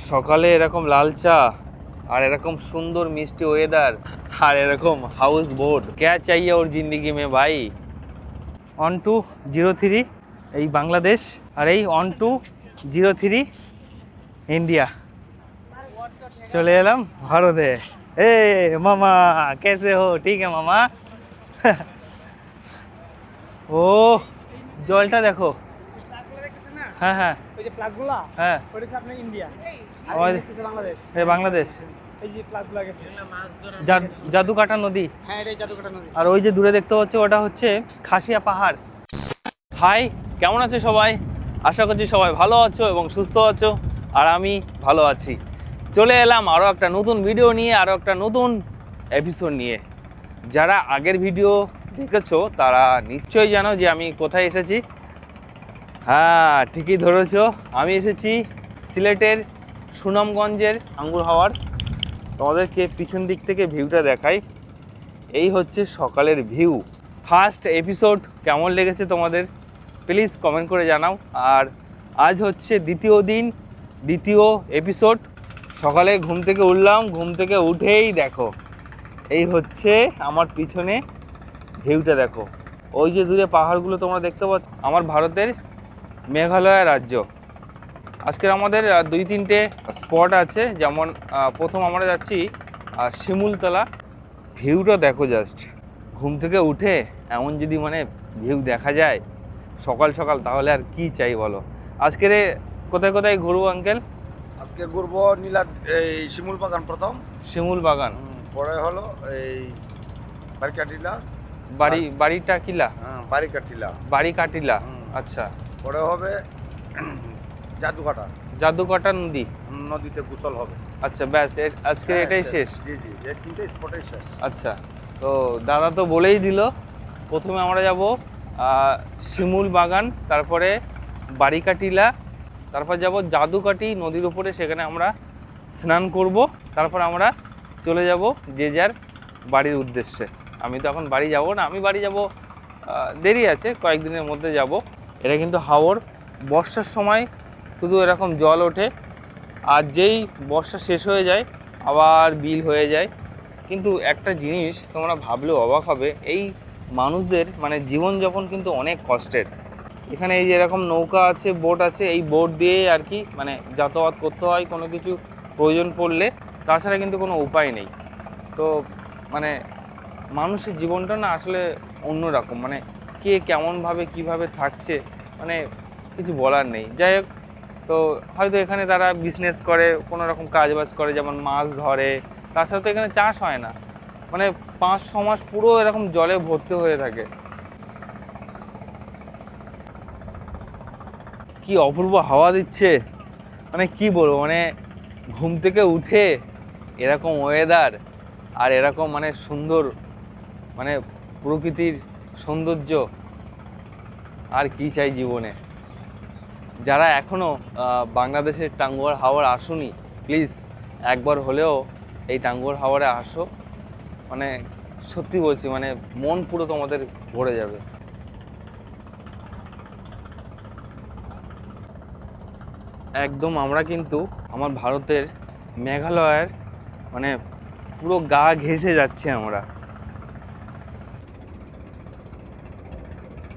সকালে এরকম লাল চা আর এরকম সুন্দর মিষ্টি ওয়েদার আর এরকম হাউস বোট ক্যা চাইয়ে ওর জিন্দগি মে ভাই। 1203 এই বাংলাদেশ আর এই 1203 ইন্ডিয়া। চলে এলাম ভারতে। এ মামা কেসে হো? ঠিক আছে মামা। ও জলটা দেখো। হ্যাঁ হ্যাঁ ওই যে প্লাগগুলা, হ্যাঁ ওটা হচ্ছে আপনার ইন্ডিয়া আর আমাদের এটা হচ্ছে বাংলাদেশ। বাংলাদেশ এই যে প্লাগগুলা গেছে, জাদুকাটা নদী। হ্যাঁ এটাই জাদুকাটা নদী। আর ওই যে দূরে দেখতে পাচ্ছ ওটা হচ্ছে খাসিয়া পাহাড়। হাই, কেমন আছো সবাই? আশা করছি সবাই ভালো আছো এবং সুস্থ আছো, আর আমি ভালো আছি। চলে এলাম আরও একটা নতুন ভিডিও নিয়ে, আরও একটা নতুন এপিসোড নিয়ে। যারা আগের ভিডিও দেখেছো তারা নিশ্চয়ই জানো যে আমি কোথায় এসেছি। হ্যাঁ ঠিকই ধরেছো, আমি এসেছি সিলেটের সুনামগঞ্জের আঙ্গুর হাওয়ার। তোমাদেরকে পিছন দিক থেকে ভিউটা দেখাই। এই হচ্ছে সকালের ভিউ। ফার্স্ট এপিসোড কেমন লেগেছে তোমাদের প্লিজ কমেন্ট করে জানাও। আর আজ হচ্ছে দ্বিতীয় দিন, দ্বিতীয় এপিসোড। সকালে ঘুম থেকে উঠলাম, ঘুম থেকে উঠেই দেখো এই হচ্ছে আমার পিছনে ভিউটা দেখো। ওই যে দূরে পাহাড়গুলো তোমরা দেখতে পাচ্ছ, আমার ভারতের মেঘালয় রাজ্য। আজকের আমাদের 2-3টে স্পট আছে, যেমন প্রথম আমরা যাচ্ছি শিমুলতলা। ভিউটা দেখো জাস্ট, ঘুম থেকে উঠে এমন যদি মানে ভিউ দেখা যায় সকাল সকাল, তাহলে আর কি চাই বলো। আজকের কোথায় কোথায় ঘুরবো আঙ্কেল? আজকে ঘুরবো এই শিমুল বাগান প্রথম, শিমুল বাগান, পরে হলো এই বারিকাটিলা। বাড়িটা কিলা, বারিকাটিলা, বাড়ি কাটিলা। আচ্ছা, পরে হবে জাদুঘাটা, জাদুকাটা নদী, নদীতে গোসল হবে। আচ্ছা ব্যাস আজকে এটাই শেষ। জি জি, এই 3টে স্পটেই শেষ। আচ্ছা, তো দাদা তো বলেই দিল প্রথমে আমরা যাব শিমুল বাগান, তারপরে বারিকাটিলা, তারপর যাব জাদুকাটি নদীর উপরে, সেখানে আমরা স্নান করব। তারপর আমরা চলে যাব যে যার বাড়ির উদ্দেশ্যে। আমি তো এখন বাড়ি যাব না, আমি বাড়ি যাব দেরি আছে, কয়েকদিনের মধ্যে যাব। এটা কিন্তু হাওর, বর্ষার সময় শুধু এরকম জল ওঠে, আর যেই বর্ষা শেষ হয়ে যায় আবার বিল হয়ে যায়। কিন্তু একটা জিনিস তোমরা ভাবলেও অবাক হবে, এই মানুষদের মানে জীবনযাপন কিন্তু অনেক কষ্টের। এখানে এই যে এরকম নৌকা আছে, বোট আছে, এই বোট দিয়ে আর কি মানে যাতায়াত করতে হয় কোনো কিছু প্রয়োজন পড়লে, তাছাড়া কিন্তু কোনো উপায় নেই। তো মানে মানুষের জীবনটা না আসলে অন্যরকম, মানে কে কেমনভাবে কিভাবে থাকছে মানে কিছু বলার নেই। যাই হোক, তো হয়তো এখানে তারা বিজনেস করে, কোনো রকম কাজবাজ করে, যেমন মাছ ধরে। তাছাড়া তো এখানে চাষ হয় না, মানে 5-6 মাস পুরো এরকম জলে ভর্তি হয়ে থাকে। কি অপূর্ব হাওয়া দিচ্ছে, মানে কি বলবো, মানে ঘুম থেকে উঠে এরকম ওয়েদার আর এরকম মানে সুন্দর মানে প্রকৃতির সৌন্দর্য, আর কি চাই জীবনে। যারা এখনও বাংলাদেশের টাঙ্গুয়ার হাওর আসুনি, প্লিজ একবার হলেও এই টাঙ্গুয়ার হাওরে আসো। মানে সত্যি বলছি, মানে মন পুরো তোমাদের ভরে যাবে। একদম আমরা কিন্তু আমার ভারতের মেঘালয়ের মানে পুরো গা ঘেঁষে যাচ্ছে আমরা।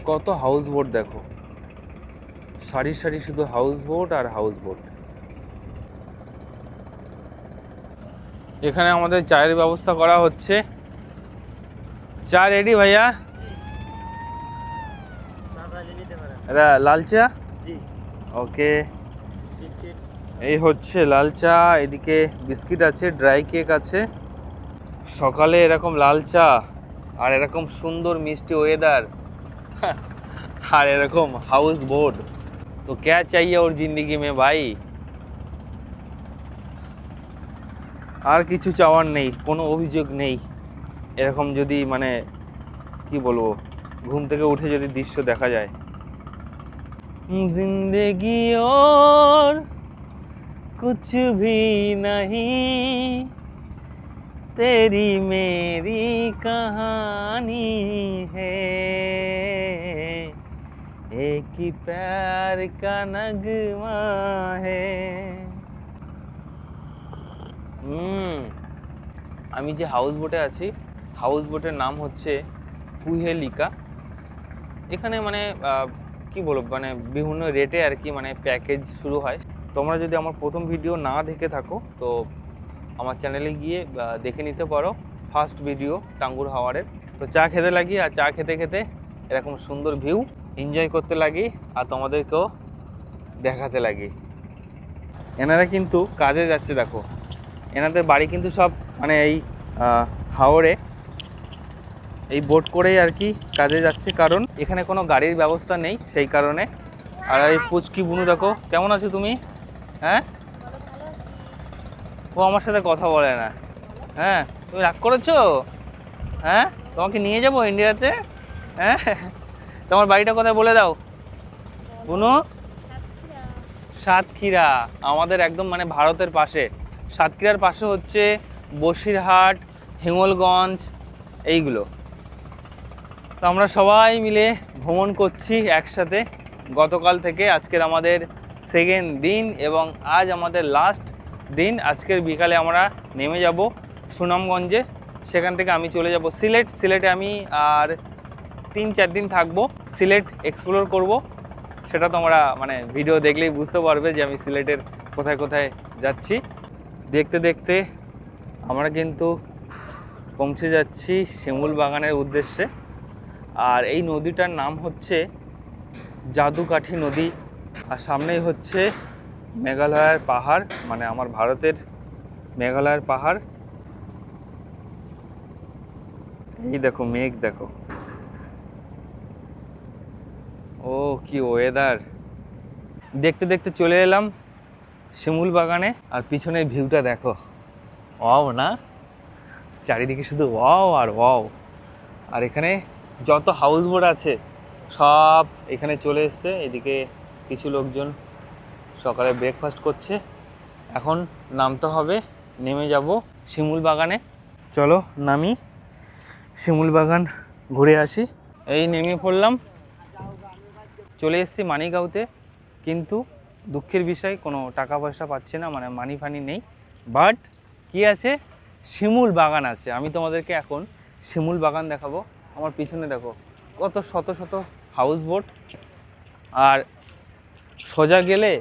কত হাউস বোট দেখো, সারি সারি শুধু হাউস বোট আর হাউস বোট। এখানে আমাদের চায়ের ব্যবস্থা করা হচ্ছে। চা রেডি ভাইয়া? এটা লাল চা? জি। ওকে, বিস্কিট। এই হচ্ছে লাল চা, এদিকে বিস্কিট আছে, ড্রাই কেক আছে। সকালে এরকম লাল চা আর এরকম সুন্দর মিষ্টি ওয়েদার আর এরকম হাউস বোট, তো ক্যা চাইয়ে ওর জিন্দগি মে ভাই। আর কিছু চাওয়ার নেই, কোনো অভিযোগ নেই। এরকম যদি মানে কি বলবো, ঘুম থেকে উঠে যদি দৃশ্য দেখা যায়। জিন্দেগি और कुछ भी नहीं, तेरी मेरी कहानी है, एक ही प्यार का नगमा है। আমি যে হাউস বোটে আছি, হাউস বোটের নাম হচ্ছে কুহেলিকা। এখানে মানে কি বলবো, মানে বিভিন্ন রেটে আর কি মানে প্যাকেজ শুরু হয়। তোমরা যদি আমার প্রথম ভিডিও না দেখে থাকো তো আমার চ্যানেলে গিয়ে দেখে নিতে পারো ফার্স্ট ভিডিও টাঙ্গুর হাওয়ারের। তো চা খেতে লাগি, আর চা খেতে খেতে এরকম সুন্দর ভিউ এনজয় করতে লাগি আর তোমাদেরকেও দেখাতে লাগি। এনারা কিন্তু কাজে যাচ্ছে, দেখো এনাদের বাড়ি কিন্তু সব মানে এই হাওরে এই বোট করেই আর কি কাজে যাচ্ছে, কারণ এখানে কোনো গাড়ির ব্যবস্থা নেই সেই কারণে। আর এই পুচকি বুনু দেখো, কেমন আছো তুমি? হ্যাঁ, ও আমার সাথে কথা বলে না। হ্যাঁ, তুমি রাগ করেছো? হ্যাঁ, তোমাকে নিয়ে যাবো ইন্ডিয়াতে। হ্যাঁ, তোমার বাড়িটা কোথায় বলে দাও বুনু? সাতক্ষীরা, আমাদের একদম মানে ভারতের পাশে। সাতক্ষীরার পাশে হচ্ছে বসিরহাট, হিঙ্গলগঞ্জ, এইগুলো। তো আমরা সবাই মিলে ভ্রমণ করছি একসাথে গতকাল থেকে। আজকের আমাদের সেকেন্ড দিন এবং আজ আমাদের লাস্ট দিন। আজকের বিকালে আমরা নেমে যাব সুনামগঞ্জে, সেখান থেকে আমি চলে যাব সিলেট। সিলেটে আমি আর 3-4 দিন থাকবো, সিলেট এক্সপ্লোর করব। সেটা তোমরা মানে ভিডিও দেখলেই বুঝতে পারবে যে আমি সিলেটের কোথায় কোথায় যাচ্ছি। দেখতে দেখতে আমরা কিন্তু পৌঁছে যাচ্ছি শিমুল বাগানের উদ্দেশ্যে। আর এই নদীটার নাম হচ্ছে জাদুকাঠি নদী। আর সামনেই হচ্ছে মেঘালয়ের পাহাড়, মানে আমার ভারতের মেঘালয়ের পাহাড়। এই দেখো মেঘ, দেখো ও কি ওয়েদার। দেখতে দেখতে চলে এলাম শিমুল বাগানে, আর পিছনের ভিউটা দেখো, ওয়াও না? চারিদিকে শুধু ওয়াও আর ওয়াও। আর এখানে যত হাউস বোট আছে সব এখানে চলে এসছে। এদিকে কিছু লোকজন সকালে ব্রেকফাস্ট করছে। এখন নামতে হবে, নেমে যাব শিমুল বাগানে। চলো নামি, শিমুল বাগান ঘুরে আসি। এই নেমে পড়লাম, চলে এসেছি মানিগাঁওতে। কিন্তু দুঃখের বিষয় কোনো টাকা পয়সা পাচ্ছি না, মানে মানি ফানি নেই। বাট কি আছে, শিমুল বাগান আছে। আমি তোমাদেরকে এখন শিমুল বাগান দেখাবো। আমার পিছনে দেখো কত শত শত হাউস বোট। আর সোজা গেলে,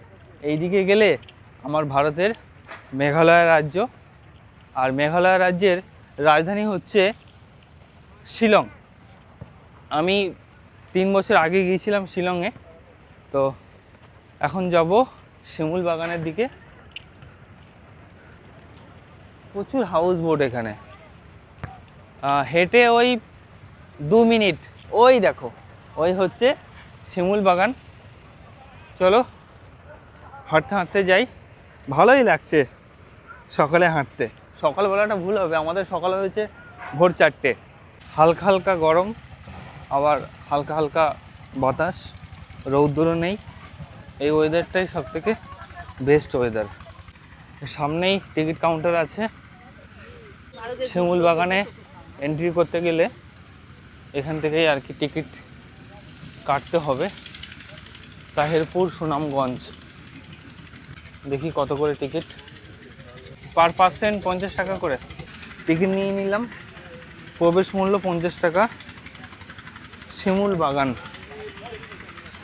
এইদিকে গেলে আমার ভারতের মেঘালয় রাজ্য। আর মেঘালয় রাজ্যের রাজধানী হচ্ছে শিলং। আমি 3 বছর আগে গিয়েছিলাম শিলংয়ে। তো এখন যাব শিমুল বাগানের দিকে। প্রচুর হাউস বোট এখানে, হেঁটে ওই 2 মিনিট। ওই দেখো, ওই হচ্ছে শিমুল বাগান। চলো হাঁটতে হাঁটতে যাই। ভালোই লাগছে সকালে হাঁটতে। সকালবেলাটা ভুল হবে, আমাদের সকাল হয়েছে ভোর 4টে। হালকা হালকা গরম, আবার হালকা হালকা বাতাস, রৌদ্র নেই। এই ওয়েদারটাই সব থেকে বেস্ট ওয়েদার। সামনেই টিকিট কাউন্টার আছে। শিমুল বাগানে এন্ট্রি করতে গেলে এখান থেকেই আর কি টিকিট কাটতে হবে। তাহিরপুর সুনামগঞ্জ, দেখি কত করে টিকিট। পার পার্সন 50 টাকা করে টিকিট নিয়ে নিলাম। প্রবেশ মূল্য 50 টাকা। শিমুল বাগান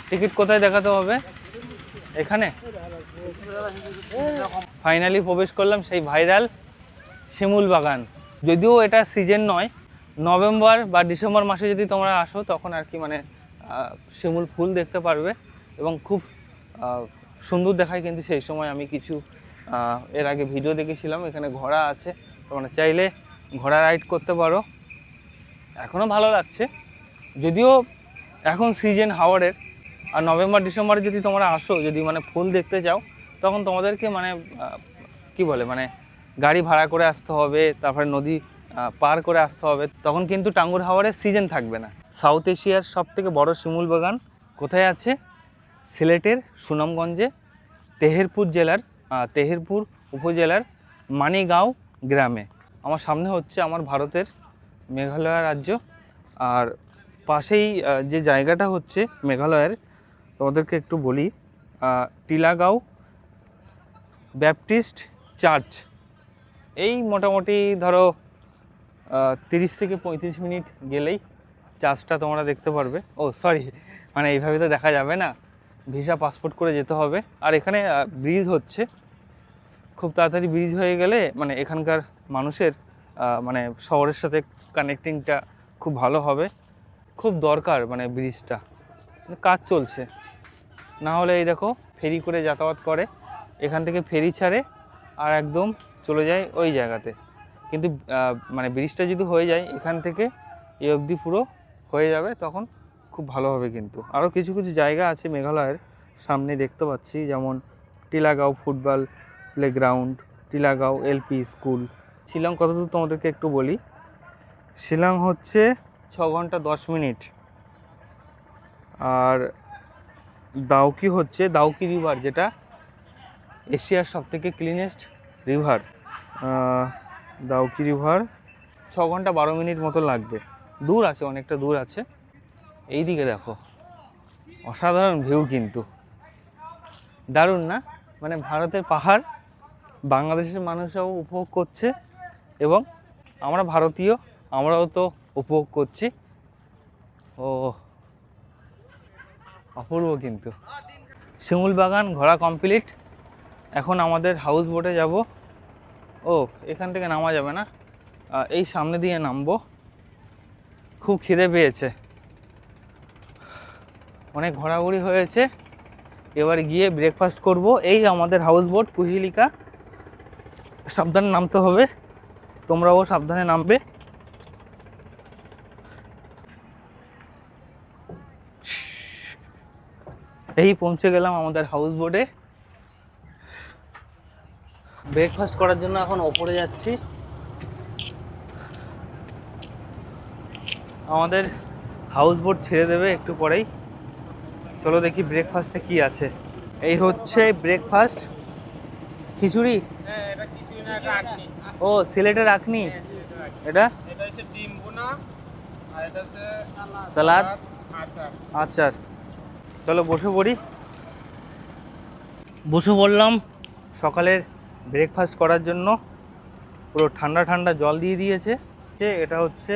টিকিট কোথায় দেখাতে হবে? এখানে। ফাইনালি প্রবেশ করলাম সেই ভাইরাল শিমুল বাগান। যদিও এটা সিজন নয়, নভেম্বর বা ডিসেম্বর মাসে যদি তোমরা আসো তখন আর কি মানে শিমুল ফুল দেখতে পারবে এবং খুব সুন্দর দেখায়। কিন্তু সেই সময় আমি কিছু এর আগে ভিডিও দেখেছিলাম। এখানে ঘোড়া আছে, তোমরা চাইলে ঘোড়া রাইড করতে পারো। এখনও ভালো লাগছে, যদিও এখন সিজন হাওয়ারের। আর নভেম্বর ডিসেম্বরে যদি তোমরা আসো, যদি মানে ফুল দেখতে চাও, তখন তোমাদেরকে মানে কি বলে মানে গাড়ি ভাড়া করে আসতে হবে, তারপরে নদী পার করে আসতে হবে। তখন কিন্তু টাঙ্গুর হাওয়ারের সিজন থাকবে না। সাউথ এশিয়ার সবথেকে বড় শিমুল বাগান কোথায় আছে? সিলেটের সুনামগঞ্জে, তেহেরপুর জেলার তেহেরপুর উপজেলার মানিগাঁও গ্রামে। আমার সামনে হচ্ছে আমার ভারতের মেঘালয় রাজ্য। আর পাশেই যে জায়গাটা হচ্ছে মেঘালয়ের, তোমাদেরকে একটু বলি, টিলাগাঁও ব্যাপটিস্ট চার্চ। এই মোটামুটি ধরো 30 থেকে 35 মিনিট গেলেই চার্চটা তোমরা দেখতে পারবে। ও সরি, মানে এইভাবে তো দেখা যাবে না, ভিসা পাসপোর্ট করে যেতে হবে। আর এখানে ব্রিজ হচ্ছে, খুব তাড়াতাড়ি ব্রিজ হয়ে গেলে মানে এখানকার মানুষের মানে শহরের সাথে কানেক্টিংটা খুব ভালো হবে। খুব দরকার মানে ব্রিজটা, কাজ চলছে। না হলে এই দেখো ফেরি করে যাতায়াত করে, এখান থেকে ফেরি ছাড়ে আর একদম চলে যায় ওই জায়গাতে। কিন্তু মানে ব্রিজটা যদি হয়ে যায় এখান থেকে এই অবধি পুরো হয়ে যাবে, তখন খুব ভালো হবে। কিন্তু আরও কিছু কিছু জায়গা আছে মেঘালয়ের সামনে দেখতে পাচ্ছি, যেমন Tilagaon football playground, Tilagaon LP school. Shillong কত দূর তোমাদেরকে একটু বলি। শিলং হচ্ছে 6 ঘন্টা 10 মিনিট। আর দাউকি হচ্ছে দাউকি রিভার, যেটা এশিয়ার সবথেকে ক্লিনেস্ট রিভার। দাউকি রিভার 6 ঘন্টা 12 মিনিট মতো লাগবে। দূর আছে, অনেকটা দূর আছে। এই দিকে দেখো, অসাধারণ ভিউ কিন্তু, দারুণ না? মানে ভারতের পাহাড় বাংলাদেশের মানুষরাও উপভোগ করছে এবং আমরা ভারতীয়, আমরাও তো উপভোগ করছি। ও অপূর্ব কিন্তু। শিমুল বাগান ঘোরা কমপ্লিট। এখন আমাদের হাউস বোটে যাব। ও এখান থেকে নামা যাবে না, এই সামনে দিয়ে নামবো। খুব খিদে পেয়েছে, অনেক ঘোরাঘুরি হয়েছে, এবার গিয়ে ব্রেকফাস্ট করব। এই আমাদের হাউস বোট কুহিলিকা, সাবধানে নামতে হবে, তোমরাও সাবধানে নামবে। এই পৌঁছে গেলাম আমাদের হাউস বোটে। ব্রেকফাস্ট করার জন্য এখন ওপরে যাচ্ছি। আমাদের হাউস বোট ছেড়ে দেবে একটু পরেই। চলো দেখি ব্রেকফাস্টে কি আছে। এই হচ্ছে ব্রেকফাস্ট, খিচুড়ি। হ্যাঁ, এটা খিচুড়ি না, এটা আখনি। ও সিলেটের আখনি। এটা এটা হচ্ছে ডিম ভুনা, আর এটা হচ্ছে সালাদ, আচার। আচার। চলো বসে পড়ি। বসে পড়লাম সকালের ব্রেকফাস্ট করার জন্য। পুরো ঠান্ডা ঠান্ডা জল দিয়ে দিয়েছে। এটা হচ্ছে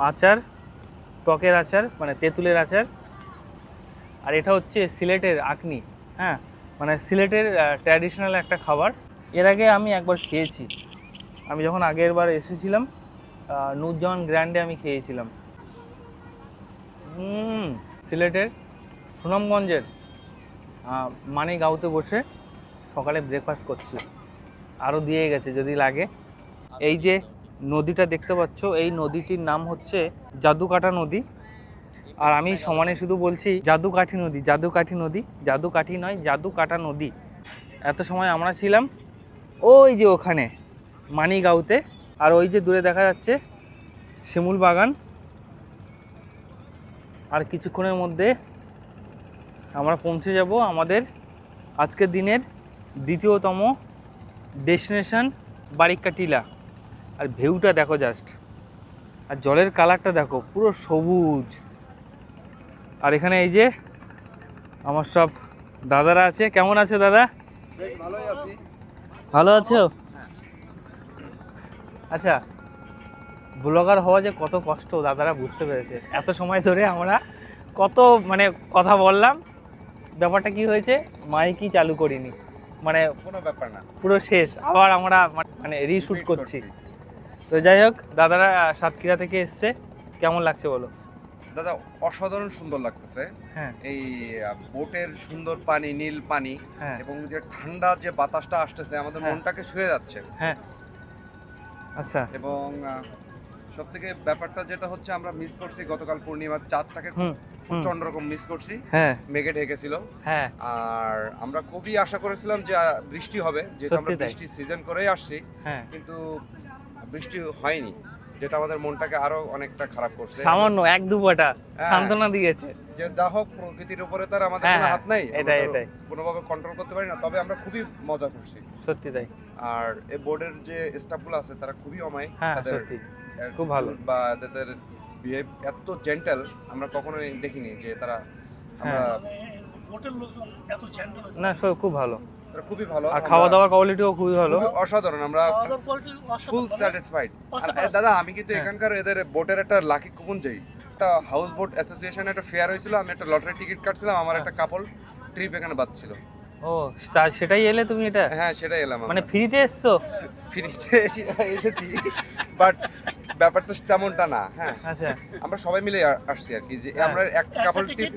আচার, টকের আচার, মানে তেঁতুলের আচার। আর এটা হচ্ছে সিলেটের আখনি। হ্যাঁ, মানে সিলেটের ট্র্যাডিশনাল একটা খাবার। এর আগে আমি একবার খেয়েছি, আমি যখন আগের বার এসেছিলাম নূরজাহান গ্র্যান্ডে আমি খেয়েছিলাম। সিলেটের সুনামগঞ্জের মানিগাঁওতে বসে সকালে ব্রেকফাস্ট করছি। আরও দিয়ে গেছে যদি লাগে। এই যে নদীটা দেখতে পাচ্ছ, এই নদীটির নাম হচ্ছে জাদুকাঠা নদী। আর আমি সমানে শুধু বলছি জাদুকাঠি নদী, জাদুকাঠি নদী, জাদুকাঠি নয়, জাদুকাঠা নদী। এত সময় আমরা ছিলাম ওই যে ওখানে মানিগাঁওতে, আর ওই যে দূরে দেখা যাচ্ছে শিমুল বাগান। আর কিছুক্ষণের মধ্যে আমরা পৌঁছে যাব আমাদের আজকের দিনের দ্বিতীয়তম ডেস্টিনেশন বারিক্কা টিলা। আর ভিউটা দেখো জাস্ট, আর জলের কালারটা দেখো পুরো সবুজ। আর এখানে এই যে আমার সব দাদারা আছে। কেমন আছে দাদা? ভালোই আছি। ভালো আছো? আচ্ছা, ব্লগার হওয়া যে কত কষ্ট দাদারা বুঝতে পেরেছে। এত সময় ধরে আমরা কত মানে কথা বললাম, ব্যাপারটা কি হয়েছে, মাইকই চালু করিনি, মানে কোনো ব্যাপার না, পুরো শেষ। আবার আমরা মানে রিশুট করছি। তো যাই হোক, দাদারা সাতক্ষীরা থেকে এসছে, কেমন লাগছে বলো? দাদা অসাধারণ সুন্দর লাগতেছে। হ্যাঁ, এই বোটের সুন্দর পানি, নীল পানি, হ্যাঁ, এবং যে ঠান্ডা যে বাতাসটা আসতেছে আমাদের হ্যাঁ। মনটাকে ছুঁয়ে যাচ্ছে। হ্যাঁ, আচ্ছা, এবং সব থেকে ব্যাপারটা যেটা হচ্ছে, আমরা মিস করছি গতকাল পূর্ণিমার চাঁদটাকে, খুব প্রচন্ড রকম মিস করছি। হ্যাঁ, মেঘে ঢেকেছিল। হ্যাঁ, আর আমরা খুবই আশা করেছিলাম যে বৃষ্টি হবে, যেহেতু আমরা সত্যি তাই। বৃষ্টি সিজন করেই আসছি, হ্যাঁ, কিন্তু বৃষ্টি হয়নি, যেটা আমাদের মনটাকে আরো অনেকটা খারাপ করছে। সামান্য 1-2 ফোঁটা হ্যাঁ। সান্ত্বনা দিয়েছে। যে যা হোক, প্রকৃতির উপরে তার আমাদের হ্যাঁ, কোনো হাত নাই, এটাই, আমরা তো এটাই। কোনোভাবে কন্ট্রোল করতে পারি না। তবে আমরা খুবই মজা করছি। সত্যি তাই। আর এই বোর্ডের যে স্টাফগুলো আছে তারা খুবই অমায়িক। হ্যাঁ, তাদের সত্যি খুব ভালো। বা তাদের বিহেভ এত জেন্টাল আমরা কখনোই দেখিনি যে তারা, আমরা না সব খুব ভালো। এটা খুবই ভালো। আর খাওয়া দাওয়ার কোয়ালিটিও খুবই ভালো, খুবই অসাধারণ। আমরা ফুল স্যাটিসফাইড। দাদা আমি কিন্তু এখানকার এদের বোটের একটা লাকি কুপন চাই। একটা হাউস বোট অ্যাসোসিয়েশনে একটা ফেয়ার হয়েছিল, আমি একটা লটারি টিকিট কাটছিলাম, আমার একটা কাপল ট্রিপ এখানে বাজছিল। ও সেটাই এলে তুমি? এটা হ্যাঁ সেটাই এলাম। মানে ফ্রিতে এসছো? ফ্রিতে এসেছি, বাট ব্যাপারটা তেমনটা না। হ্যাঁ আচ্ছা, আমরা সবাই মিলে আসছি আর কি, যে আমরা এক কাপল ট্রিপ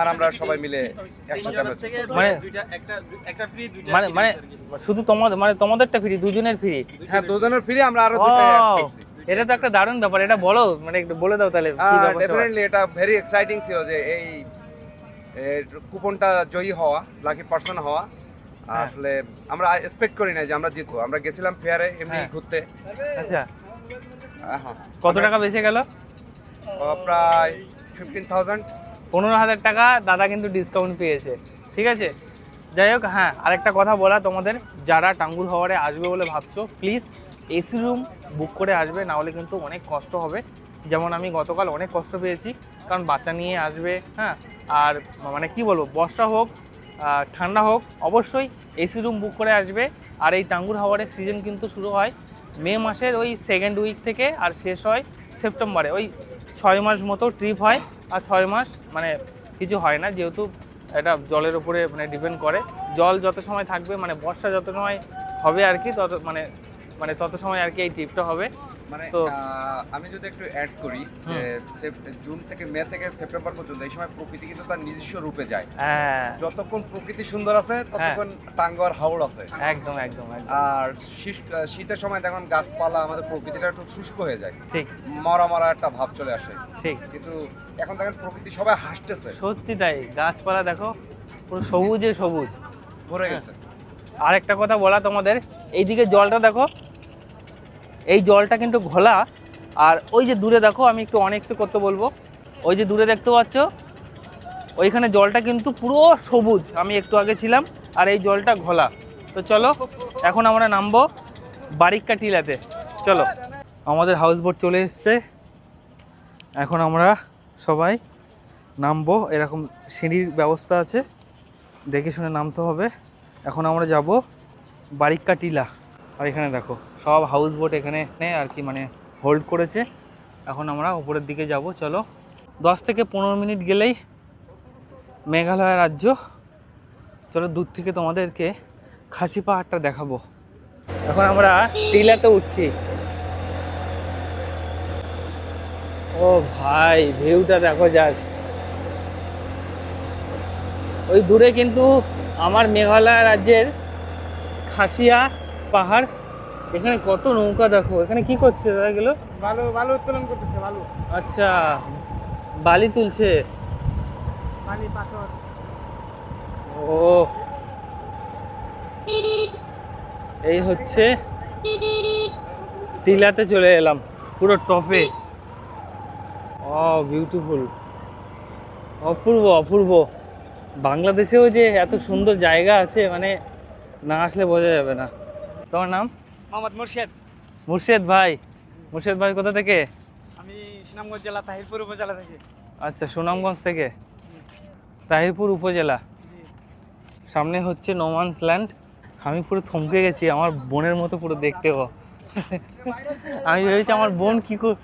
আর আমরা সবাই মিলে একসাথে আমরা মানে একটা ফ্রি দুইটা মানে মানে শুধু তোমাদেরটা ফ্রি, দুজনের ফ্রি? হ্যাঁ দুজনের ফ্রি, আমরা আরো দুটো অ্যাড করছি। এটা তো একটা দারুণ ব্যাপার, এটা বলো, মানে একটু বলে দাও তাহলে কি ব্যাপার। ডেফিনেটলি এটা ভেরি এক্সাইটিং ছিল যে এই কুপনটা জয়ী হওয়া, লাকি পারসন হওয়া। আসলে আমরা এক্সপেক্ট করি না যে আমরা জিতবো। আমরা গেছিলাম ফেয়ারে এমনি ঘুরতে। আচ্ছা, হ্যাঁ। কত টাকা বেঁচে গেল? প্রায় 15,000। 15,000 টাকা দাদা কিন্তু ডিসকাউন্ট পেয়েছে, ঠিক আছে। যাই হোক, হ্যাঁ আরেকটা কথা বলা তোমাদের, যারা টাঙ্গুর হাওরে আসবে বলে ভাবছো, প্লিজ এসি রুম বুক করে আসবে, না হলে কিন্তু অনেক কষ্ট হবে। যেমন আমি গতকাল অনেক কষ্ট পেয়েছি, কারণ বাচ্চা নিয়ে আসবে, হ্যাঁ। আর মানে কি বলবো, বর্ষা হোক ঠান্ডা হোক, অবশ্যই এসি রুম বুক করে আসবে। আর এই টাঙ্গুর হাওরের সিজন কিন্তু শুরু হয় মে মাসের ওই সেকেন্ড উইক থেকে, আর শেষ হয় সেপ্টেম্বরে। ওই 6 মাস মতো ট্রিপ হয়, আর 6 মাস মানে কিছু হয় না, যেহেতু এটা জলের উপরে মানে ডিপেন্ড করে। জল যত সময় থাকবে, মানে বর্ষা যত সময় হবে আর কি, তত মানে তত সময় আর কি এই ট্রিপটা হবে। মানে তো আমি যদি একটু অ্যাড করি, যে জুন থেকে মে থেকে সেপ্টেম্বর পর্যন্ত এই সময় প্রকৃতি কিন্তু তার নিজস্ব রূপে যায়। হ্যাঁ, যতক্ষণ প্রকৃতি সুন্দর আছে ততক্ষণ টাঙ্গুয়ার হাওর আছে। একদম একদম একদম। আর শীতের সময় দেখুন গাছপালা আমাদের প্রকৃতিটা একটু শুষ্ক হয়ে যায়, ঠিক, মরা মরা একটা ভাব চলে আসে। ঠিক। কিন্তু এখন দেখেন প্রকৃতি সবাই হাসতেছে, সত্যি তাই, গাছপালা দেখো পুরো সবুজে সবুজ ভরে গেছে। আর একটা কথা বলা তোমাদের, এইদিকে জলটা দেখো, এই জলটা কিন্তু ঘোলা। আর ওই যে দূরে দেখো, আমি একটু অনেকসে করতে বলবো, ওই যে দূরে দেখতে পাচ্ছ, ওইখানে জলটা কিন্তু পুরো সবুজ, আমি একটু আগে ছিলাম, আর এই জলটা ঘোলা। তো চলো এখন আমরা নামবো বারিক্কা টিলাতে, চলো। আমাদের হাউস বোট চলে এসছে, এখন আমরা সবাই নামবো। এরকম সিঁড়ির ব্যবস্থা আছে, দেখে শুনে নামতে হবে। এখন আমরা যাব বারিক্কা টিলা। আর এখানে দেখো সব হাউস বোট এখানে আর কি মানে হোল্ড করেছে। এখন আমরা উপরের দিকে যাব, চলো। 10 থেকে 15 মিনিট গেলেই মেঘালয় রাজ্য। চলো দূর থেকে তোমাদেরকে খাসি পাহাড়টা দেখাবো। এখন আমরা টিলাতে উঠছি। ও ভাই, ভিউটা দেখো জাস্ট। ওই দূরে কিন্তু আমার মেঘালয় রাজ্যের খাসিয়া পাহাড়। এখানে কত নৌকা দেখো, এখানে কি করছে দাদা গেলো? বালু উত্তোলন করতেছে, বালু। আচ্ছা, বালি তুলছে। বালি পাথর। ও, এই হচ্ছে টিলাতে চলে এলাম, পুরো টপে। ও বিউটিফুল, অপূর্ব অপূর্ব। বাংলাদেশেও যে এত সুন্দর জায়গা আছে, মানে না আসলে বোঝা যাবে না। তোমার নাম? মোহাম্মদ মুর্শেদ। মুর্শেদ ভাই। মুর্শেদ ভাই কোথা থেকে? আমি সুনামগঞ্জ জেলা তাহিরপুর উপজেলা থেকে। আচ্ছা, সুনামগঞ্জ থেকে, তাহিরপুর উপজেলা। সামনে হচ্ছে নোম্যান্স ল্যান্ড। আমি পুরো থমকে গেছি, আমার বোনের মতো পুরো দেখতে। আমি ভেবেছি আমার বোন কী করে,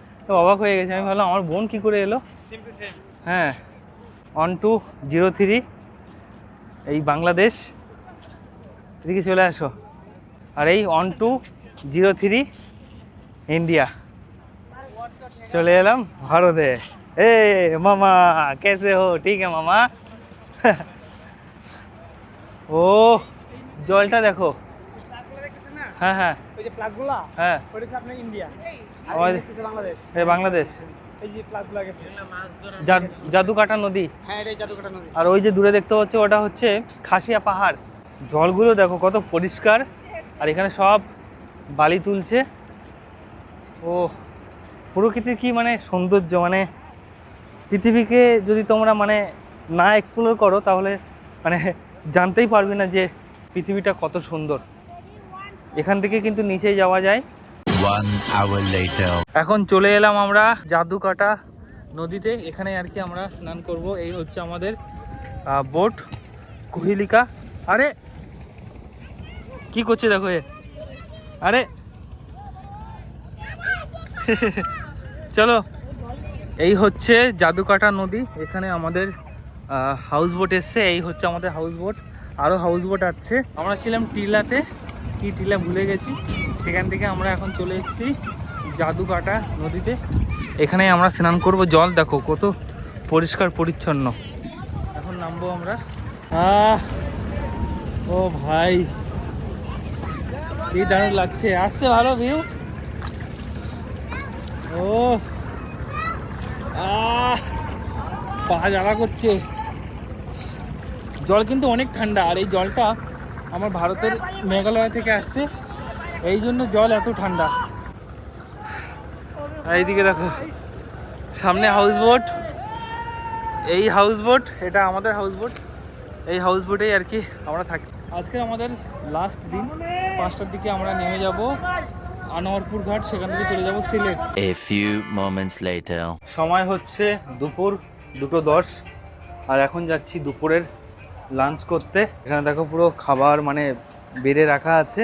অবাক হয়ে গেছে। আমি ভাবলাম আমার বোন কী করে এলো। হ্যাঁ, 1203 এই বাংলাদেশ, এদিকে চলে আসো। আর এই 1203 ইন্ডিয়া। চলে এলাম ভারতে। এ মামা কেসে হো? ঠিক আছে মামা। ও জলটা দেখো। হ্যাঁ হ্যাঁ, ওই যে প্লাগগুলা, হ্যাঁ, ওটা হচ্ছে আপনার ইন্ডিয়া, আর আমাদের এটা হচ্ছে বাংলাদেশ। বাংলাদেশ। এই যে প্লাগগুলা গেছে, জাদুকাটা নদী। হ্যাঁ এটাই জাদুকাটা নদী। আর ওই যে দূরে দেখতে পাচ্ছ, ওটা হচ্ছে খাসিয়া পাহাড়। জলগুলো দেখো কত পরিষ্কার, আর এখানে সব বালি তুলছে। ও প্রকৃতির কি মানে সৌন্দর্য, মানে পৃথিবীকে যদি তোমরা মানে না এক্সপ্লোর করো, তাহলে মানে জানতেই পারবে না যে পৃথিবীটা কত সুন্দর। এখান থেকে কিন্তু নিচে যাওয়া যায়। 1 hour later. এখন চলে এলাম আমরা জাদুকাটা নদীতে, এখানে আর কি আমরা স্নান করব। এই হচ্ছে আমাদের বোট কোহিলিকা। আরে কি করছে দেখো এ, আরে চলো, এই হচ্ছে জাদুকাটা নদী। এখানে আমাদের হাউস বোট এসছে, এই হচ্ছে আমাদের হাউস বোট। আরও হাউস বোট আছে। আমরা ছিলাম টিলাতে, কি টিলা ভুলে গেছি, সেখান থেকে আমরা এখন চলে এসেছি জাদুকাটা নদীতে। এখানে আমরা স্নান করব। জল দেখো কত পরিষ্কার পরিচ্ছন্ন। এখন নামবো আমরা। ও ভাই কি দারুণ লাগছে, আসছে ভালো ভিউ। ও পা জ্বালা করছে। জল কিন্তু অনেক ঠান্ডা, আর এই জলটা আমার ভারতের মেঘালয় থেকে আসছে, এই জন্য জল এত ঠান্ডা। এইদিকে দেখো সামনে হাউস বোট, এই হাউস বোট, এটা আমাদের হাউস বোট। এই হাউস বোটেই আর কি আমরা থাকি। আজকে আমাদের লাস্ট দিন, 5টার দিকে আমরা নেমে যাব আনোয়ারপুর ঘাট, সেখান থেকে চলে যাব Sylhet. A few moments later. সময় হচ্ছে দুপুর 2:10, আর এখন যাচ্ছি দুপুরের লাঞ্চ করতে। এখানে দেখো পুরো খাবার মানে বেড়ে রাখা আছে,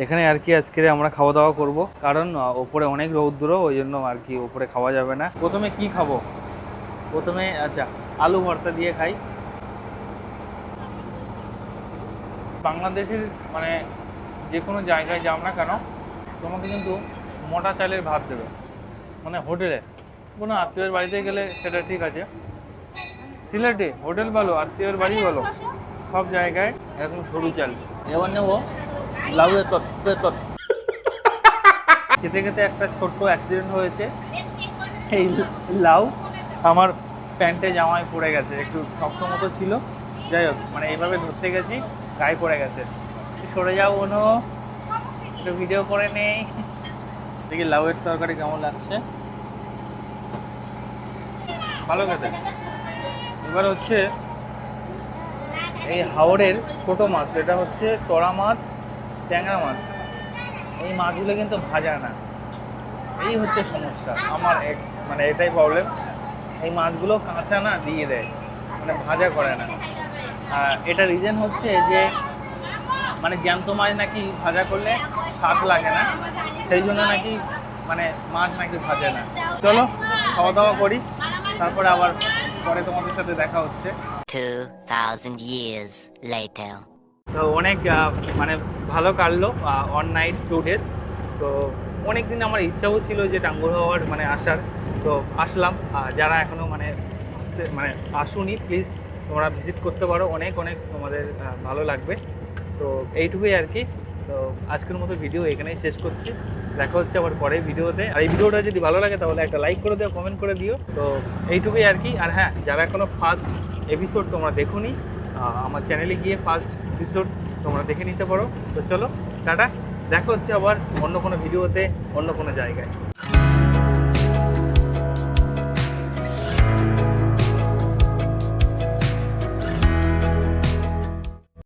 এখানে আর কি আজকে আমরা খাওয়া দাওয়া করব, কারণ ওপরে অনেক রৌদ্র, ওই জন্য আর কি ওপরে খাওয়া যাবে না। প্রথমে কি খাবো? প্রথমে আচ্ছা আলু ভর্তা দিয়ে খাই। বাংলাদেশের মানে যে কোনো জায়গায় যাও না কেন, তোমাকে কিন্তু মোটা চালের ভাত দেবে, মানে হোটেলে কোনো আত্মীয়ের বাড়িতে গেলে সেটা ঠিক আছে, সিলেটে হোটেল বলো আত্মীয়ের বাড়ি বলো সব জায়গায় এরকম সরু চাল। এবার নেবো লাউয়ের তত। খেতে খেতে একটা ছোট্ট অ্যাক্সিডেন্ট হয়েছে, এই লাউ আমার প্যান্টে জামায় পড়ে গেছে, একটু শক্ত মতো ছিল, যাই হোক মানে এইভাবে ধরতে গেছি গায়ে পড়ে গেছে। সরে যাও কোনো, একটু ভিডিও করে নেই। দেখি লাউয়ের তরকারি কেমন লাগছে, ভালো খেতে। এবার হচ্ছে এই হাওড়ের ছোট মাছ, এটা হচ্ছে টরা মাছ, ট্যাংরা মাছ। এই মাছগুলো কিন্তু ভাজা না, এই হচ্ছে সমস্যা আমার, মানে এটাই প্রবলেম। এই মাছগুলো কাঁচা না দিয়ে দেয়, মানে ভাজা করে না। আর এটা রিজন হচ্ছে যে মানে জ্যান্ত মাছ নাকি ভাজা করলে স্বাদ লাগে না, সেই জন্য নাকি মানে মাছ নাকি ভাজে না। চলো খাওয়া দাওয়া করি, তারপরে আবার পরে তোমাদের সাথে দেখা হচ্ছে। 2000 years later. তো অনেক মানে ভালো কাটলো, অন নাইট 2 days। তো অনেক দিন আমার ইচ্ছাও ছিল যে টাঙ্গুর হাওয়ার মানে আসার, তো আসলাম। যারা এখনও মানে আসতে মানে আসুনি, প্লিজ তোমরা ভিজিট করতে পারো, অনেক অনেক তোমাদের ভালো লাগবে। তো এইটুকুই আর কি। তো আজকের মতো ভিডিও এখানেই শেষ করছি, দেখা হচ্ছে আবার পরের ভিডিওতে। আর এই ভিডিওটা যদি ভালো লাগে তাহলে একটা লাইক করে দিও, কমেন্ট করে দিও। তো এইটুকুই আর কি। আর হ্যাঁ, যারা এখনও ফার্স্ট এপিসোড তোমরা দেখোনি, আমার চ্যানেলে গিয়ে ফার্স্ট এপিসোড তোমরা দেখে নিতে পারো। তো চলো টাটা, দেখা হচ্ছে আবার অন্য কোনো ভিডিওতে, অন্য কোনো জায়গায়।